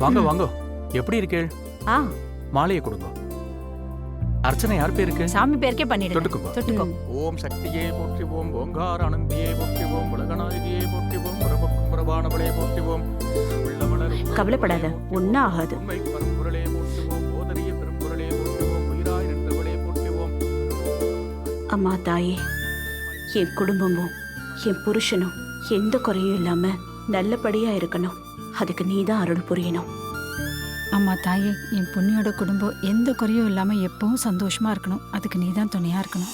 வாங்க வாங்க. எப்படி இருக்கேள்? ஆ மாலையை கொடுங்க. அர்ச்சனை யார் பேருக்கு? சாமி பேருக்கே பண்ணிடுங்க. தொட்டுக்கோங்க. தொட்டுக்கோ. ஓம் சக்தியே போற்றிவோம், ஓங்கார அனந்தியே போற்றிவோம், உலகநாயகியே போற்றிவோம், புறபக்கும் புறபானவளே போற்றிவோம். கவலைப்படாத, ஒன்னும் ஆகாது. உண்மை பரம்பொருளே போற்றுவோம், ஓதரிய பெரும்பொருளே போற்றுவோம், உயிராய் நின்றவளே போற்றுவோம். அம்மா தாயே, என் குடும்பமும் என் புருஷனும் எந்த குறையும் இல்லாம நல்லபடியா இருக்கணும். அதுக்கு நீதான் அருள் புரியணும். அம்மா தாயே, என் பொண்ணியோட குடும்பம் எந்த குறையும் இல்லாம எப்பவும் சந்தோஷமா இருக்கணும். அதுக்கு நீதான் துணையா இருக்கணும்.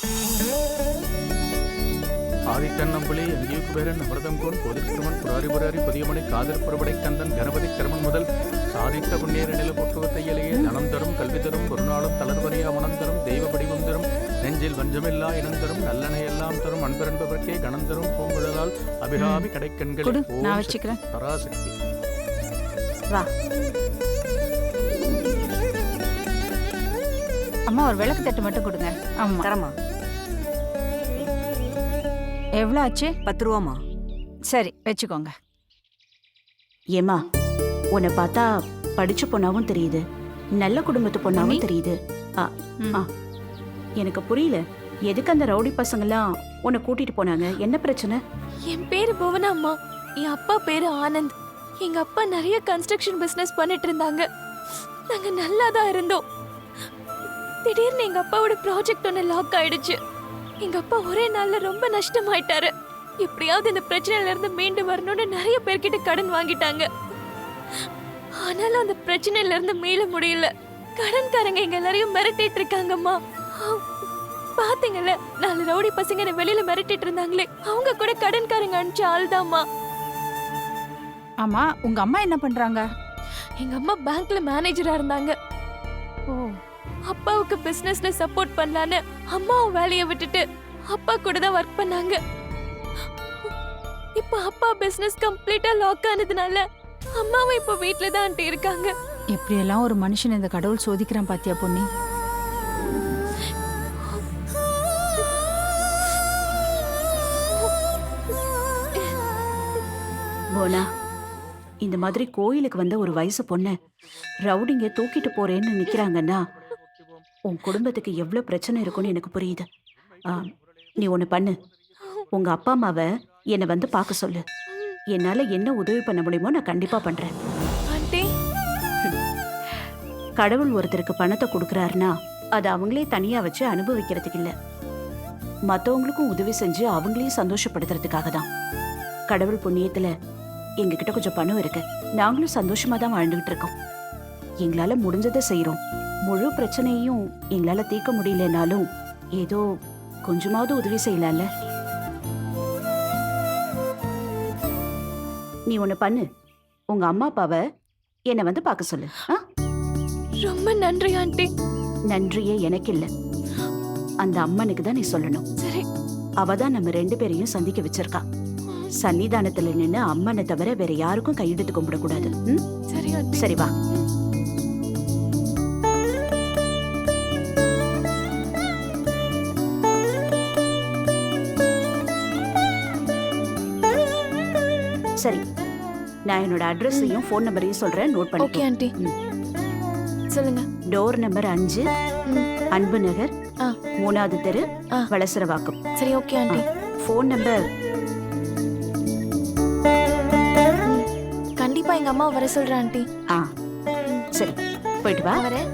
ஆதித்தன் நம்பளே அங்கேயுக்கு பேரன் அமிர்தம் கோன் பொதிர்கிரமன் புராரி புராரி புதியமனை காதல் புறபடை கந்தன் கணபதி கிரமன் முதல் சாதித்த புண்ணியர நில போற்றுவ தையலையே நலம் தரும் கல்வி தரும் ஒரு நாளும் தளர்வறியா மனம் தரும் தெய்வ படிவம் தரும் நெஞ்சில் வஞ்சமில்லா இனம் தரும் நல்லெண்ணை எல்லாம் தரும் அன்பரன்பவர்க்கே கணம் தரும் பூங்குழலால் அபிராமி கடைக்கண்கள் நான் வச்சுக்கிறேன். பராசக்தி. வா அம்மா, ஒரு விளக்கு தட்டு மட்டும் கொடுங்க. ஆமா, தரமா? எவ்வளோ ஆச்சு? 10 ரூபாமா? சரி, வச்சுக்கோங்க. ஏமா, உன்னை பார்த்தா படிச்ச பொண்ணாவும் தெரியுது, நல்ல குடும்பத்து பொண்ணாவும் தெரியுது. ஆ, ஆ, எனக்கு புரியல, எதுக்கு அந்த ரவுடி பசங்கெல்லாம் உன்னை கூட்டிட்டு போனாங்க? என்ன பிரச்சனை? என் பேரு புவனா அம்மா. என் அப்பா பேரு ஆனந்த். எங்க அப்பா நிறைய கன்ஸ்ட்ரக்ஷன் பிசினஸ் பண்ணிட்டு இருந்தாங்க. நாங்க நல்லா தான் இருந்தோம். திடீர்னு எங்க அப்பாவோட ப்ராஜெக்ட் ஒன்று லாக் ஆயிடுச்சு. எங்க அப்பா ஒரே நாள்ல ரொம்ப நஷ்டமாயிட்டாரு. எப்படியாவது இந்த பிரச்சனையில இருந்து மீண்டு வரணும்னு நிறைய பேர்கிட்ட கடன் வாங்கிட்டாங்க. ஆனாலும் அந்த பிரச்சனையில இருந்து மீள முடியல. கடன்காரங்க எங்க எல்லாரையும் மிரட்டிட்டு இருக்காங்கம்மா. பாத்தீங்கல்ல, 4 ரவுடி பசங்க என்ன வெளியில மிரட்டிட்டு இருந்தாங்களே, அவங்க கூட கடன்காரங்க அனுப்பிச்ச ஆள்தாம்மா. ஆமா, உங்க அம்மா என்ன பண்றாங்க? எங்க அம்மா பேங்க்ல மேனேஜரா இருந்தாங்க. ஓ, அப்பாவுக்கு பிசினஸ்ல சப்போர்ட் பண்ணலான்னு அம்மாவும் வேலையை விட்டுட்டு அப்பா கூட தான் ஒர்க் பண்ணாங்க. இப்ப அப்பா பிசினஸ் கம்ப்ளீட்டா லாக் ஆனதுனால அம்மாவும் இப்ப வீட்ல தான் இருக்காங்க. எப்படியெல்லாம் ஒரு மனுஷன் இந்த கடவுள் சோதிக்கிறான் பாத்தியா பொன்னி? போனா, இந்த மாதிரி கோயிலுக்கு வந்த ஒரு வயசு பொண்ணு ரவுடிங்க தூக்கிட்டு போறேன்னு நிக்கிறாங்கன்னா உன் குடும்பத்துக்கு எவ்வளவு பிரச்சனை இருக்கும்னு எனக்கு புரியுது. நீ ஒண்ணு பண்ணு, உங்க அப்பா அம்மாவை என்னை வந்து பார்க்க சொல்லு. என்னால என்ன உதவி பண்ண முடியுமோ நான் கண்டிப்பா பண்றேன். ஆண்டி, கடவுள் ஒருத்தருக்கு பணத்தை கொடுக்கறாருன்னா அது அவங்களே தனியா வச்சு அனுபவிக்கிறதுக்கு இல்ல, மத்தவங்களுக்கும் உதவி செஞ்சு அவங்களையும் சந்தோஷப்படுத்துறதுக்காக தான். கடவுள் புண்ணியத்துல எங்ககிட்ட கொஞ்சம் பணம் இருக்கு. நாங்களும் சந்தோஷமா தான் வாழ்ந்துகிட்டு இருக்கோம். எங்களால முடிஞ்சதை செய்யறோம். முழு பிரச்சனையும் எங்களால தீர்க்க முடியலனாலும் ஏதோ கொஞ்சமாவது உதவி செய்யலாம்ல. நீ ஒண்ணு பண்ணு, உங்க அம்மா அப்பாவை என்னை வந்து பார்க்க சொல்லு. ரொம்ப நன்றி ஆண்டி. நன்றியே எனக்கு இல்ல, அந்த அம்மனுக்கு தான் நீ சொல்லணும். சரி, அவ தான் நம்ம 2 பேரையும் சந்திக்க வச்சிருக்கா. சன்னிதானத்துல நின்னு அம்மனை தவிர வேற யாருக்கும் கையெடுத்து கும்பிடக்கூடாது. சரி ஆண்டி. சரி வா. சரி, நான் என்னோட அட்ரஸையும் ஃபோன் நம்பரையும் சொல்றேன், நோட் ஓகே பண்ணிக்கோ. ஆண்டி, சொல்லுங்க. டோர் நம்பர் 5, அன்பு நகர், 3வது தெரு, வளசரவாக்கம். சரி, ஓகே ஆண்டி. Phone number. கண்டிப்பா எங்க அம்மா வர சொல்றேன் ஆண்டி. சரி, போயிட்டு வா. வரேன்.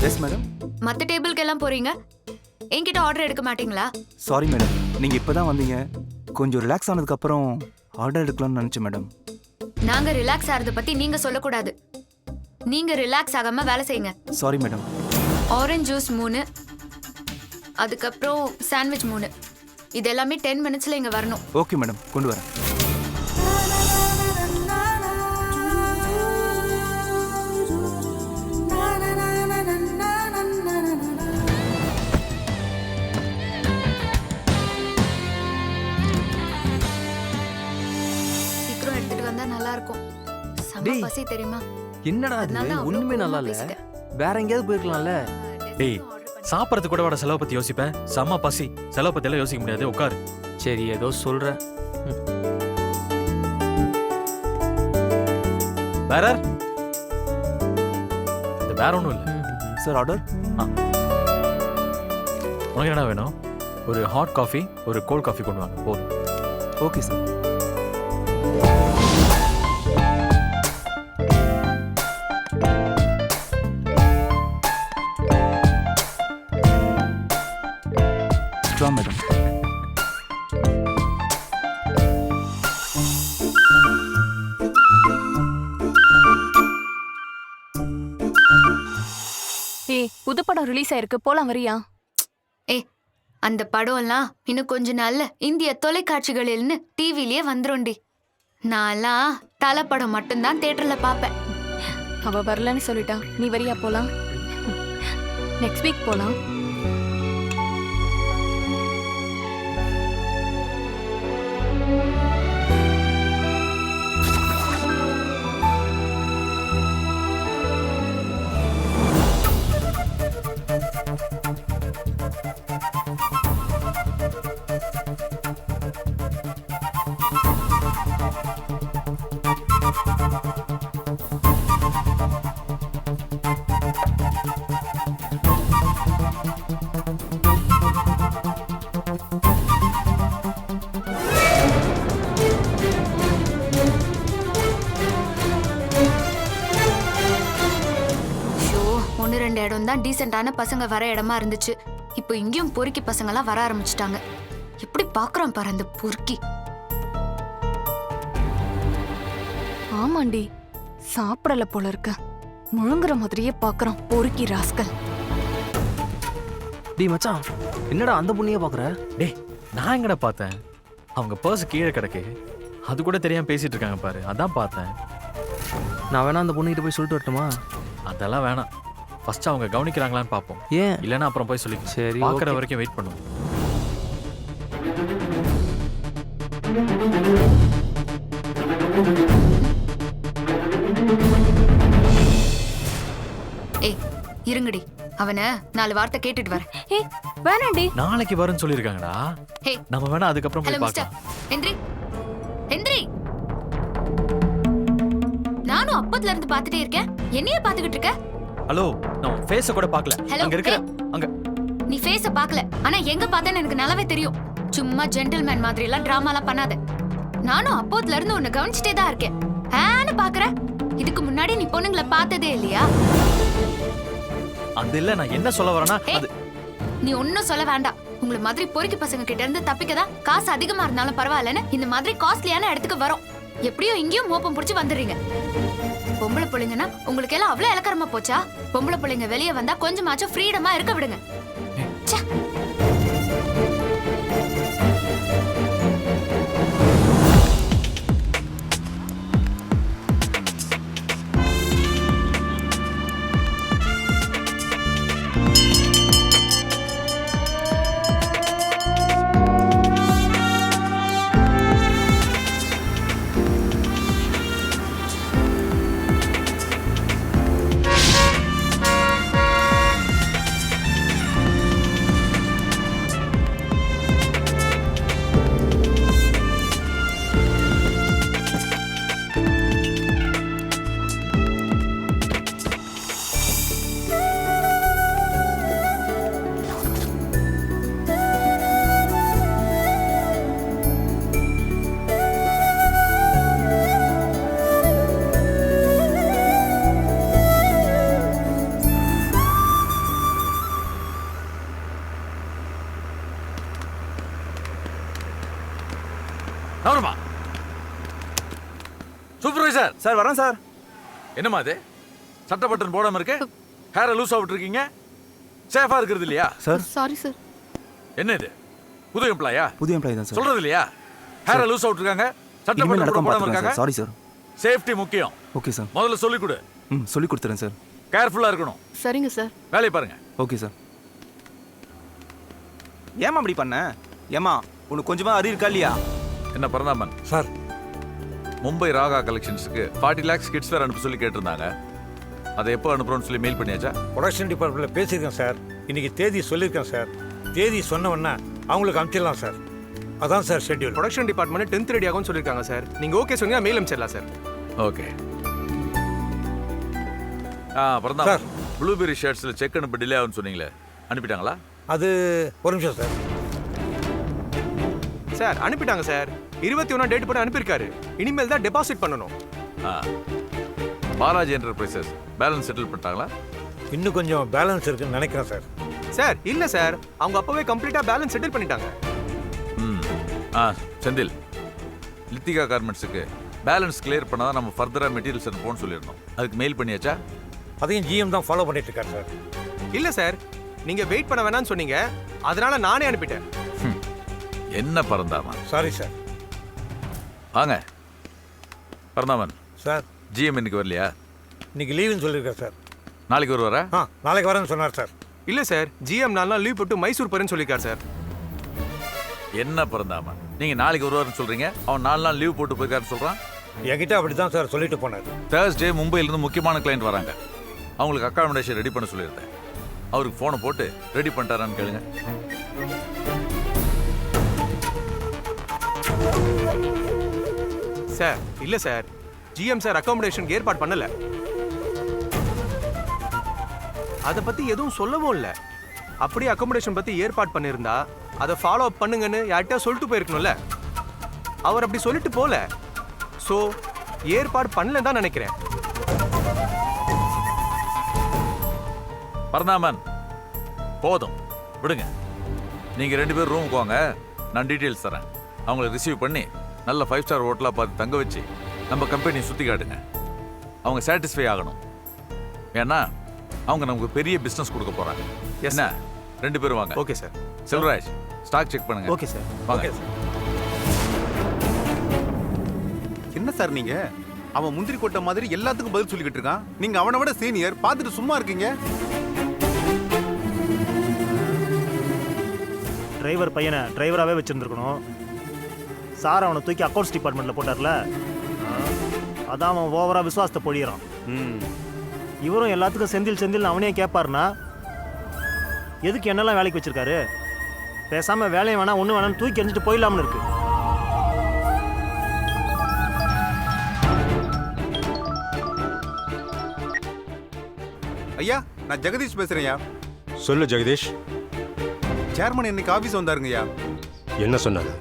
Yes madam. மத்த டேபிளுக்கு எல்லாம் போறீங்க, என்கிட்ட ஆர்டர் எடுக்க மாட்டீங்களா? சாரி மேடம், நீங்க இப்பதான் வந்தீங்க. கொஞ்சம் ரிலாக்ஸ் ஆனதுக்கு அப்புறம் ஆர்டர் எடுக்கலாம்னு நினைச்சேன் மேடம். நாங்க ரிலாக்ஸ் ஆறத பத்தி நீங்க சொல்லக்கூடாது. நீங்க ரிலாக்ஸ் ஆகாம வேலை செய்யுங்க. Sorry madam. ஆரஞ்சு ஜூஸ் 3, அதுக்கப்புறம் சாண்ட்விச் 3. இது எல்லாமே 10 மினிட்ஸ்ல இங்க வரணும். ஓகே மேடம், கொண்டு வரேன். சீக்கிரம் எடுத்துட்டு வந்தா நல்லா இருக்கும். செம்ம டேய். பசி தெரியுமா? என்னடா அதனால இது தான் அவ்வளவு ஒண்ணுமே கோவமா நல்லா இல்ல. பேசிட்டேன். வேற எங்கேயாவது போயிருக்கலாம்ல. டேய், சாப்பிட்றது கூட வர செலவை பத்தி யோசிப்பேன். செம்ம பசி, செலவை பத்தி எல்லாம் யோசிக்க முடியாது. உட்காரு. சரி ஏதோ சொல்ற. வேற இது வேற ஒன்றும் இல்லை. Sir order. உனக்கு என்ன வேணும்? ஒரு ஹாட் காஃபி, ஒரு கோல்ட் காஃபி கொண்டு வாங்க போதும். Okay sir. வா மேடம். ஏய், புது படம் ரிலீஸ் ஆயிருக்கு, போலாம் வரியா? அந்த படம்லாம் இன்னும் கொஞ்ச நாள்ல இந்திய தொலைக்காட்சிகளில்னு டிவிலயே வந்துரும்டி. நான்லாம் தலை படம் மட்டும்தான் தியேட்டர்ல பாப்பேன். அவ வரலன்னு சொல்லிட்டா, நீ வரியா? போலாம். நெக்ஸ்ட் வீக் போலாம். ஒன்று ரெண்டு இடம் தான் டீசென்டான பசங்க வர இடமா இருந்துச்சு. இப்போ இங்கேயும் பொறுக்கி பசங்கெல்லாம் வர ஆரம்பிச்சிட்டாங்க. எப்படி பாக்குறான் பாரு அந்த பொறுக்கி. ஆமாண்டி, சாப்பிடல போல இருக்க. முழுங்குற மாதிரியே பாக்குறான் பொறுக்கி ராஸ்கல். டேய் மச்சான், என்னடா அந்த பொண்ணையே பாக்குற? டேய், நான் எங்கடா பார்த்தேன்? அவங்க பர்ஸ் கீழே கிடக்கு. அது கூட தெரியாம பேசிட்டு இருக்காங்க பாரு, அதான் பார்த்தேன். நான் வேணா அந்த பொண்ணுகிட்ட போய் சொல்லிட்டு வரட்டுமா? அதெல்லாம் வேணாம். ஃபர்ஸ்ட் அவங்க கவனிக்கிறாங்களான்னு பார்ப்போம். ஏன்? இல்லைன்னா அப்புறம் போய் சொல்லிக்கலாம். சரி, பார்க்குற okay. வரைக்கும் வெயிட் பண்ணுவோம். ஏய் இருங்கடி, அவனை 4 வார்த்தை கேட்டுட்டு வர. ஏய் வேணாண்டி. நாளைக்கு வரும்னு சொல்லியிருக்காங்கடா. ஹே நம்ம வேணா அதுக்கப்புறம் ஹலோ போய் மிஸ்டர் பார்க்கலாம். எந்திரி எந்திரி. நானும் அப்பத்துல இருந்து பாத்துட்டே இருக்கேன், என்னைய பாத்துக்கிட்டு இருக்க? ஹலோ, நான் ஃபேஸ கூட பார்க்கல. Hello, அங்க இருக்கிற அங்க நீ ஃபேஸ பார்க்கல, ஆனா எங்க பார்த்தேன்னு எனக்கு நல்லாவே தெரியும். சும்மா ஜென்டில்மேன் மாதிரி எல்லாம் டிராமாலாம் பண்ணாத. நானும் அப்போத்துல இருந்து உன்னை கவனிச்சுட்டே தான் இருக்கேன். ஆன்னு பாக்குற. இதுக்கு முன்னாடி நீ பொண்ணுங்களை பார்த்ததே இல்லையா? அது இல்ல, நான் என்ன சொல்ல வரேன்னா அது நீ ஒன்னும் சொல்ல வேண்டாம். உங்களை மாதிரி பொறுக்கி பசங்க கிட்ட இருந்து தப்பிக்கதான் காசு அதிகமா இருந்தாலும் பரவாயில்லன்னு இந்த மாதிரி காஸ்ட்லியான இடத்துக்கு வரோம். எப்படியோ இங்கேயும் மோப்பம் புடிச்சு வந்துடுறீங்க. பொம்பளை பிள்ளைங்கன்னா உங்களுக்கு எல்லாம் அவ்வளவு இலக்கரமா போச்சா? பொம்பளை பிள்ளைங்க வெளியே வந்தா கொஞ்சமாச்சும் ஃப்ரீடமா இருக்க விடுங்க. ச்சே. நவருமா சூப்பர்வைசர். சார் வரேன் சார். என்னம்மா அது? சட்டை பட்டன் போடாம இருக்கு, ஹேரை லூஸா விட்டுருக்கீங்க. சேஃபா இருக்கிறது இல்லையா? Sir sorry sir. என்ன இது, புது எம்ப்ளாயா? புது எம்ப்ளாயி தான் சார். சொல்றது இல்லையா? ஹேரை லூஸா விட்டுருக்காங்க, சட்டை இனிமேல் பட்டன் நடக்க போடாம பார்த்துக்கிறேன் இருக்காங்க. சார். Sorry sir. சேஃப்டி முக்கியம். Okay sir. முதல்ல சொல்லிக் கொடு. சொல்லி கொடுத்துறேன் சார். கேர்ஃபுல்லா இருக்கணும். சரிங்க சார். வேலையை பாருங்க. Okay sir. ஏமா அப்படி பண்ண? ஏமா உனக்கு கொஞ்சமா அறிவு இருக்கா இல்லையா? என்ன பரந்தாமன் சார், மும்பை ராகா கலெக்ஷன்ஸுக்கு 40 lakhs கிட்ஸ் வேர் அனுப்ப சொல்லி கேட்டிருந்தாங்க. அதை எப்போ அனுப்புறோம்னு சொல்லி மெயில் பண்ணியாச்சா? ப்ரொடக்ஷன் டிபார்ட்மெண்ட்டில் பேசியிருக்கேன் சார். இன்னைக்கு தேதி சொல்லியிருக்கேன் சார். தேதி சொன்னவொன்னே அவங்களுக்கு அனுப்பிச்சிடலாம் சார். அதான் sir schedule. Production department 10th ready ஆகும்னு சொல்லியிருக்காங்க சார். நீங்கள் ஓகே சொன்னீங்க மெயில் அனுப்பிச்சிடலாம் சார். ஓகே. அப்புறம் சார் ப்ளூபெரி ஷர்ட்ஸில் செக் அனுப்ப டிலே ஆகும்னு சொன்னீங்களே, அனுப்பிட்டாங்களா? அது ஒரு நிமிஷம் சார். சார் அனுப்பிட்டாங்க சார். 21 டேட் போட்டு அனுப்பியிருக்காரு. இனிமேல் தான் டெபாசிட் பண்ணணும். பாலாஜி என்டர்பிரைசஸ் பேலன்ஸ் செட்டில் பண்ணிட்டாங்களா? இன்னும் கொஞ்சம் பேலன்ஸ் இருக்குன்னு நினைக்கிறேன் சார். சார் இல்லை சார், அவங்க அப்போவே கம்ப்ளீட்டாக பேலன்ஸ் செட்டில் பண்ணிட்டாங்க. செந்தில், லித்திகா கார்மெண்ட்ஸுக்கு பேலன்ஸ் கிளியர் பண்ணாதான் நம்ம ஃபர்தராக மெட்டீரியல்ஸ் அனுப்போம்னு சொல்லியிருந்தோம். அதுக்கு மெயில் பண்ணியாச்சா? அதையும் ஜிஎம் தான் ஃபாலோ பண்ணிட்டு இருக்காரு சார். இல்லை சார், நீங்கள் வெயிட் பண்ண வேணாம்னு சொன்னீங்க, அதனால நானே அனுப்பிட்டேன். என்ன பரந்தாமன்? Sorry sir. வாங்க பரந்தாமன் சார். ஜிஎம் இன்னைக்கு வரலையா? இன்னைக்கு லீவுன்னு சொல்லியிருக்காரு சார். நாளைக்கு வருவாரா? நாளைக்கு வரேன்னு சொன்னார் சார். இல்லை சார், ஜிஎம் 4 நாள் லீவ் போட்டு மைசூர் போறேன்னு சொல்லியிருக்காரு சார். என்ன பரந்தாமன், நீங்க நாளைக்கு வருவாருன்னு சொல்றீங்க, அவன் 4 நாள் லீவ் போட்டு போயிருக்காருன்னு சொல்றான். என்கிட்ட அப்படி தான் சார் சொல்லிட்டு போனார். தேர்ஸ்டே மும்பையிலிருந்து முக்கியமான கிளைண்ட் வராங்க. அவங்களுக்கு அக்காமடேஷன் ரெடி பண்ண சொல்லியிருந்தேன். அவருக்கு ஃபோனை போட்டு ரெடி பண்ணிட்டாரான்னு கேளுங்க. சார் இல்லை சார், ஜிஎம் சார் அக்காமடேஷன் ஏற்பாடு பண்ணல. அதை பத்தி எதுவும் சொல்லவும் இல்லை. அப்படியே அக்காமடேஷன் பத்தி ஏற்பாடு பண்ணியிருந்தா அதை ஃபாலோ அப் பண்ணுங்கன்னு யார்கிட்ட சொல்லிட்டு போயிருக்கணும்ல. அவர் அப்படி சொல்லிட்டு போல. ஸோ ஏற்பாடு பண்ணல தான் நினைக்கிறேன். பரந்தாமன் போதும் விடுங்க. நீங்க 2 பேரும் ரூமுக்கு வாங்க, நான் டீட்டெயில்ஸ் தரேன். அவங்களை ரிசீவ் பண்ணி நல்ல 5 ஸ்டார் ஹோட்டலாக பார்த்து தங்க வச்சு நம்ம கம்பெனியை சுற்றி காட்டுங்க. அவங்க சாட்டிஸ்ஃபை ஆகணும். ஏன்னா அவங்க நமக்கு பெரிய பிஸ்னஸ் கொடுக்க போகிறாங்க. என்ன 2 பேரும் வாங்க. Okay sir. Selvaraj, stock check பண்ணுங்க. Okay sir. வாங்க. என்ன சார் நீங்க? அவன் முந்திரி கொட்டை மாதிரி எல்லாத்துக்கும் பதில் சொல்லிக்கிட்டு இருக்கான். நீங்க அவனை விட சீனியர், பார்த்துட்டு சும்மா இருக்கீங்க. டிரைவர் பையனை டிரைவராகவே வச்சுருந்துருக்கணும். சார் அவனை தூக்கி அக்கௌண்ட்ஸ் டிபார்ட்மெண்ட்டில் போட்டார்ல, அதான் அவன் ஓவராக விசுவாசத்தை பொழியிறான். இவரும் எல்லாத்துக்கும் செந்தில் செந்தில் அவனே கேட்பாருனா எதுக்கு என்னெல்லாம் வேலைக்கு வச்சுருக்காரு? பேசாமல் வேலையை வேணாம் ஒன்றும் வேணாம்னு தூக்கி எறிஞ்சிட்டு போயிடலாம்னு இருக்கு. ஐயா, நான் ஜெகதீஷ் பேசுறேன்யா. சொல்லு ஜெகதீஷ். சேர்மன் இன்னைக்கு ஆஃபீஸ் வந்தாருங்கய்யா. என்ன சொன்னாங்க?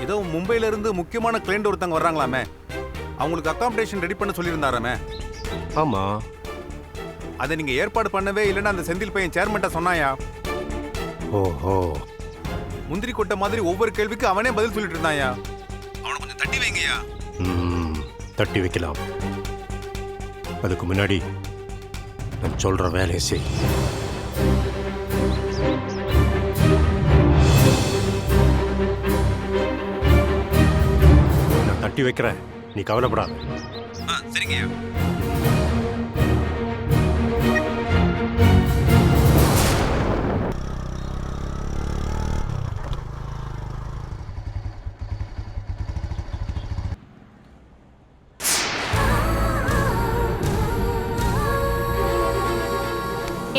ஏதோ மும்பையில இருந்து முக்கியமான கிளைண்ட் ஒருத்தங்க வர்றாங்களாமே, அவங்களுக்கு அக்காமடேஷன் ரெடி பண்ண சொல்லியிருந்தாராமே. ஆமா, அதை நீங்க ஏற்பாடு பண்ணவே இல்லைன்னு அந்த செந்தில் பையன் சேர்மன்ட்ட சொன்னாயா. ஓஹோ. முந்திரி கொட்டை மாதிரி ஒவ்வொரு கேள்விக்கு அவனே பதில் சொல்லிட்டு இருந்தாயா. அவனை கொஞ்சம் தட்டி வைங்கய்யா. தட்டி வைக்கலாம். அதுக்கு முன்னாடி நான் சொல்ற வேலையை செய். நான் தட்டி வைக்கிறேன், நீ கவலைப்படாத. சரிங்கய்யா.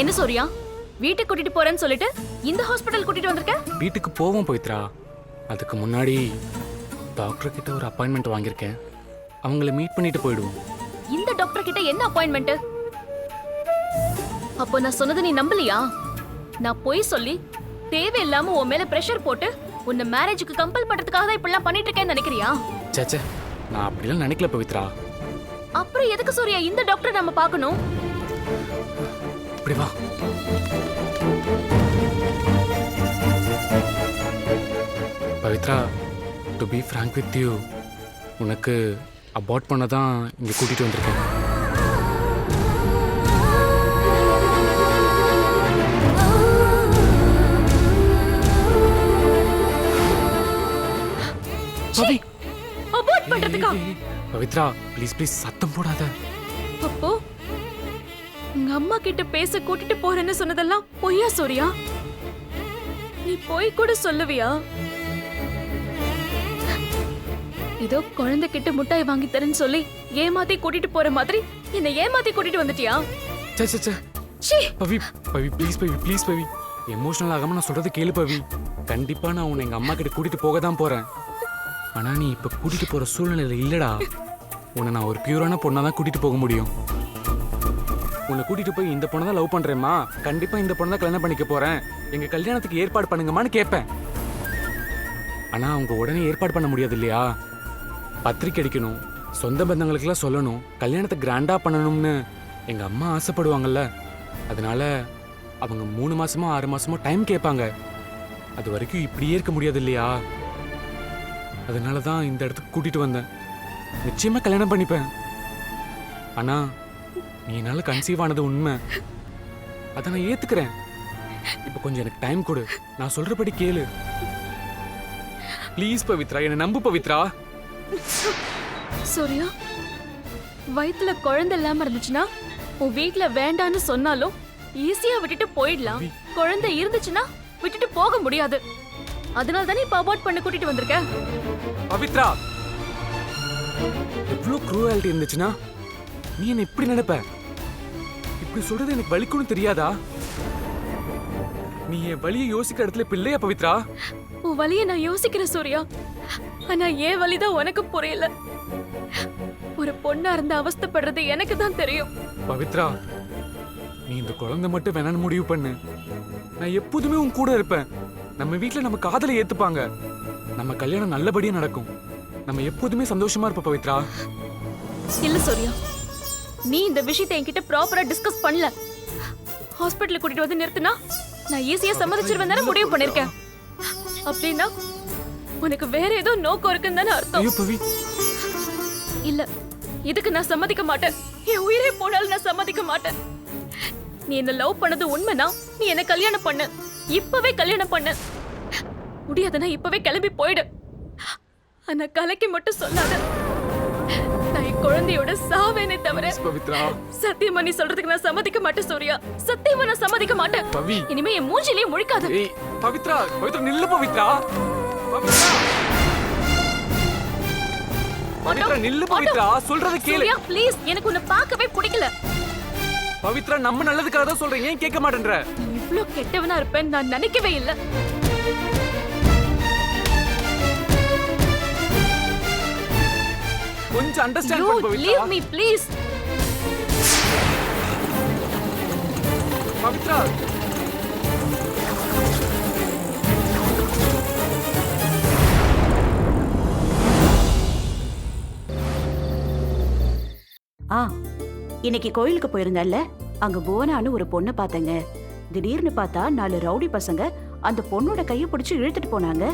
என்ன சூர்யா, வீட்டுக்கு கூட்டிட்டு போறேன்னு சொல்லிட்டு இந்த ஹாஸ்பிடல் கூட்டிட்டு வந்திருக்க? வீட்டுக்கு போவோம் பவித்ரா. அதுக்கு முன்னாடி டாக்டர் கிட்ட ஒரு அப்பாயின்மெண்ட் வாங்கியிருக்கேன். அவங்கள மீட் பண்ணிட்டு போயிடுவோம். இந்த டாக்டர் கிட்ட என்ன அப்பாயின்மெண்ட்? அப்போ நான் சொன்னது நீ நம்பலையா? நான் போய் சொல்லி தேவையில்லாம உன் மேல பிரஷர் போட்டு உன்னை மேரேஜுக்கு கம்பல் பண்றதுக்காக தான் இப்படிலாம் பண்ணிட்டு இருக்கேன்னு நினைக்கிறியா? சேச்சே, நான் அப்படிலாம் நினைக்கல பவித்ரா. அப்புறம் எதுக்கு சூர்யா இந்த டாக்டர் நம்ம பார்க்கணும்? இப்படி வா. Pavithra, to be frank with you, உனக்கு அபார்ட் பண்ண தான் இங்கே கூட்டிகிட்டு வந்திருக்கேன். அபார்ட் பண்றதுக்கா? பவித்ரா ப்ளீஸ் ப்ளீஸ் சத்தம் போடாத. அப்போ உங்க அம்மா கிட்ட பேச கூட்டிட்டு போறேன்னு சொன்னதெல்லாம் பொய்யா சூர்யா? நீ போய் கூட சொல்லுவியா? ஏதோ குழந்தைகிட்ட முட்டாய் வாங்கி தரேன்னு சொல்லி ஏமாத்தி கூட்டிட்டு போற மாதிரி என்னை ஏமாத்தி கூட்டிட்டு வந்துட்டியா? சே சே சே சீ! பவி பவி ப்ளீஸ் பவி எமோஷனல் ஆகாம நான் சொல்றது கேளு பவி. கண்டிப்பா நான் உன்னை எங்க அம்மா கிட்ட கூட்டிட்டு போக தான் போறேன். ஆனா நீ இப்ப கூட்டிட்டு போற சூழ்நிலையில இல்லடா. உன்னை நான் ஒரு பியூரான பொண்ணா தான் கூட்டிட்டு போக முடியும். உன்னை கூட்டிட்டு போய் இந்த பொண்ணை தான் லவ் பண்றேம்மா, கண்டிப்பா இந்த பொண்ணை தான் கல்யாணம் பண்ணிக்க போறேன், எங்க கல்யாணத்துக்கு ஏற்பாடு பண்ணுங்கம்மான்னு கேட்பேன். ஆனா அவங்க உடனே ஏற்பாடு பண்ண முடியாது இல்லையா? பத்திரிக்கை அடிக்கணும், சொந்த பந்தங்களுக்கெல்லாம் சொல்லணும், கல்யாணத்தை கிராண்டா பண்ணணும்னு எங்க அம்மா ஆசைப்படுவாங்கல்ல. அதனால அவங்க 3 மாசமோ 6 மாசமோ டைம் கேட்பாங்க. அது வரைக்கும் இப்படியே இருக்க முடியாது இல்லையா? அதனால தான் இந்த இடத்துக்கு கூட்டிட்டு வந்தேன். நிச்சயமா கல்யாணம் பண்ணிப்பேன். ஆனா நீ என்னால கன்சீவ் ஆனது உண்மை, அதை நான் ஏத்துக்கிறேன். இப்ப கொஞ்சம் எனக்கு டைம் கொடு, நான் சொல்றபடி கேளு. ப்ளீஸ் பவித்ரா, என்னை நம்பு பவித்ரா. சூர்யா, வயித்துல குழந்தை இல்லாம இருந்துச்சுன்னா உன் வீட்ல வேண்டான்னு சொன்னாலும் ஈஸியா விட்டுட்டு போயிடலாம். குழந்தை இருந்துச்சுன்னா விட்டுட்டு போக முடியாது. அதனால தானே இப்ப அபார்ட் பண்ண கூட்டிட்டு வந்திருக்க. பவித்ரா, எவ்வளவு க்ரூவாலிட்டி இருந்துச்சுன்னா நீ என்ன இப்படி நினைப்ப? இப்படி சொல்றது எனக்கு வலிக்கும்னு தெரியாதா? நீ என் வலியை யோசிக்கிற இடத்துல பிள்ளையா பவித்ரா? உன் வலியை நான் யோசிக்கிறேன் சூர்யா, ஆனா என் வலிதான் உனக்கு புரியல. ஒரு பொண்ணா இருந்த அவஸ்தைப்படுறது எனக்கு தான் தெரியும். பவித்ரா, நீ இந்த குழந்தை மட்டும் வேணான்னு முடிவு பண்ணு. நான் எப்போதுமே உன் கூட இருப்பேன். நம்ம வீட்டுல நம்ம காதலை ஏத்துப்பாங்க. நம்ம கல்யாணம் நல்லபடியா நடக்கும். நம்ம எப்போதுமே சந்தோஷமா இருப்போம் பவித்ரா. இல்ல சூர்யா, நீ இந்த விஷயத்தை என்கிட்ட ப்ராப்பரா டிஸ்கஸ் பண்ணல. ஹாஸ்பிட்டலுக்கு கூட்டிட்டு வந்து நிறுத்தினா நான் ஈஸியா சம்மதிச்சிருவேன் தானே முடிவு பண்ணிருக்கேன். அப்படின்னா உனக்கு வேற ஏதோ நோக்கம் இருக்குன்னு தானே அர்த்தம். இல்ல, இதுக்கு நான் சம்மதிக்க மாட்டேன். என் உயிரே போனாலும் நான் சம்மதிக்க மாட்டேன். நீ என்ன லவ் பண்ணது உண்மைனா நீ என்ன கல்யாணம் பண்ணு, இப்பவே கல்யாணம் பண்ணு. முடியாதுன்னா இப்பவே கிளம்பி போயிடு. ஆனா கலைக்கு மட்டும் சொல்லாத. நான் என் குழந்தையோட சாவேனே தவிர சத்தியமா நீ சொல்றதுக்கு நான் சம்மதிக்க மாட்டேன் சூர்யா. சத்தியமா நான் சம்மதிக்க மாட்டேன். இனிமே என் மூஞ்சிலேயே முழிக்காத. பவித்ரா, பவித்ரா நில்லு பவித்ரா. பவித்ரா நில்லு பவித்ரா, சொல்றத கேளு. சூர்யா ப்ளீஸ், எனக்கு உன்னை பார்க்கவே பிடிக்கல. பவித்ரா, நம்ம நல்லதுக்காக தான் சொல்றேன், ஏன் கேட்க மாட்டேன்ற? இவ்ளோ கெட்டவனா இருப்பேன் நான் நினைக்கவே இல்ல. கொஞ்சம் அண்டர்ஸ்டாண்ட் பண்ணு Pavithra. Leave me please. Pavithra, இன்னைக்கு கோயிலுக்கு போயிருந்தேன்ல, அங்க புவனான்னு ஒரு பொண்ணை பார்த்தேங்க. திடீர்னு பார்த்தா 4 ரவுடி பசங்க அந்த பொண்ணோட கையை பிடிச்சு இழுத்துட்டு போனாங்க.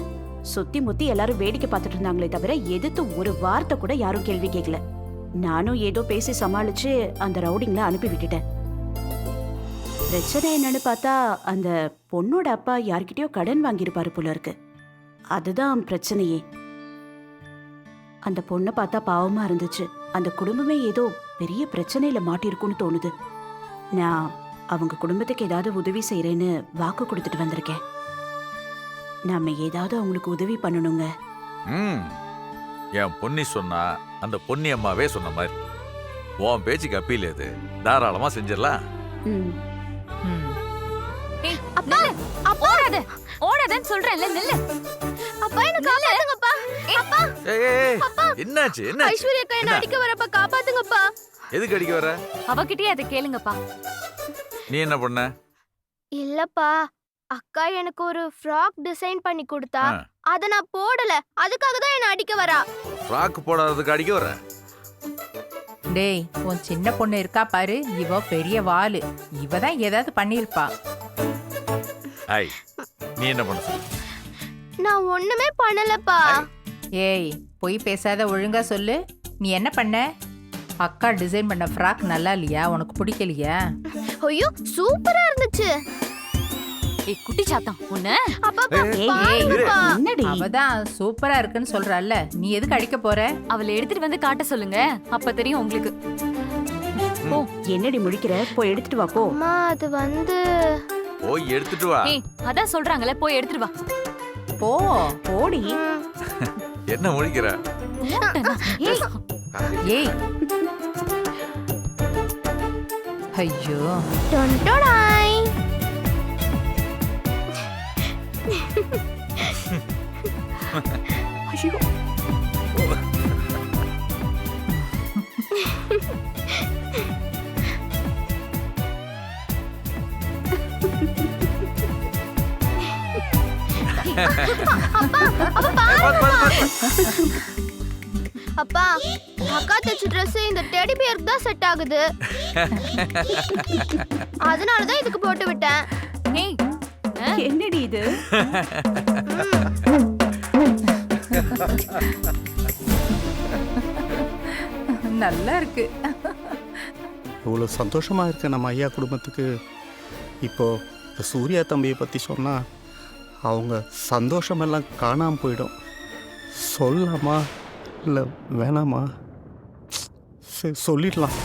சுத்தி முத்தி எல்லாரும் வேடிக்கை பார்த்துட்டு இருந்தாங்களே தவிர எதிர்த்து ஒரு வார்த்தை கூட யாரும் கேள்வி கேட்கல. நானும் ஏதோ பேசி சமாளிச்சு அந்த ரவுடிங்களை அனுப்பி விட்டுட்டேன். பிரச்சனை என்னன்னு பார்த்தா அந்த பொண்ணோட அப்பா யார்கிட்டயோ கடன் வாங்கியிருப்பாரு போல இருக்கு. அதுதான் பிரச்சனையே. அந்த பொண்ணை பார்த்தா பாவமா இருந்துச்சு. அந்த குடும்பமே ஏதோ பெரிய பிரச்சனையில மாட்டிருக்குன்னு தோணுது. நான் அவங்க குடும்பத்துக்கு ஏதாவது உதவி செய்யறேன்னு வாக்கு கொடுத்துட்டு வந்திருக்கேன். நாம ஏதாவது அவங்களுக்கு உதவி பண்ணணுங்க. என் பொன்னி சொன்னா அந்த பொன்னி அம்மாவே சொன்ன மாதிரி உன் பேச்சுக்கு அப்பீல் எது, தாராளமா செஞ்சிடலாம். அப்பா, அப்பா ஓடாத, ஓடாதன்னு சொல்றேன்ல, நில்லு. அப்பா என்ன காப்பாத்துங்கப்பா. அப்பா, அப்பா என்னாச்சு? என்ன ஐஸ்வர்யா அக்கா என்ன அடிக்க வரப்பா, காப்பாத்துங்கப்பா. எதுக்கு அடிக்க வர? அவகிட்டயே அதை கேளுங்கப்பா. நீ என்ன பண்ண? இல்லப்பா, அக்கா எனக்கு ஒரு ஃப்ராக் டிசைன் பண்ணி கொடுத்தா, அத நான் போடல. அதுக்காக தான் என்ன அடிக்க வரா. ஃப்ராக் போடாததுக்கு அடிக்க வர? டேய், உன் சின்ன பொண்ணு இருக்கா பாரு, இவ பெரிய வாளு. இவ தான் ஏதாவது பண்ணிருப்பா. ஐ, நீ என்ன பண்ண சொல்லு? நான் ஒண்ணுமே பண்ணலப்பா. ஏய், பொய் பேசாத, ஒழுங்கா சொல்லு. நீ என்ன பண்ண? அக்கா டிசைன் பண்ண ஃப்ராக் நல்லா இல்லையா? உனக்கு பிடிக்கலையா? ஐயோ, சூப்பரா இருந்துச்சு. ஏய் குட்டி சாத்தான், உன்ன அவதான் சூப்பரா இருக்குன்னு சொல்றால, நீ எதுக்கு அடிக்க போற? அவளை எடுத்துட்டு வந்து காட்ட சொல்லுங்க, அப்ப தெரியும் உங்களுக்கு. போ, என்னடி முடிக்கிற? போய் எடுத்துட்டு வா. போ. அம்மா, அது வந்து போய் எடுத்துட்டு வா. ஏய், அதான் சொல்றாங்கல, போய் எடுத்துட்டு வா. போ, போடி. என்ன முடிக்கிற? ஏய் ஐயோ டொன்டொடாய். ஐயோ அப்பா அக்கா தச்ச ட்ரெஸ் இந்த டெடி பியருக்கு தான் செட் ஆகுது. அதனால தான் இதுக்கு போட்டு விட்டேன். என்னடி இது? நல்லா இருக்கு. இவ்வளோ சந்தோஷமாக இருக்க நம்ம ஐயா குடும்பத்துக்கு இப்போது இந்த சூர்யா தம்பியை பற்றி சொன்னால் அவங்க சந்தோஷமெல்லாம் காணாமல் போயிடும். சொல்லலாமா இல்லை வேணாமா? சரி சொல்லிடலாம்.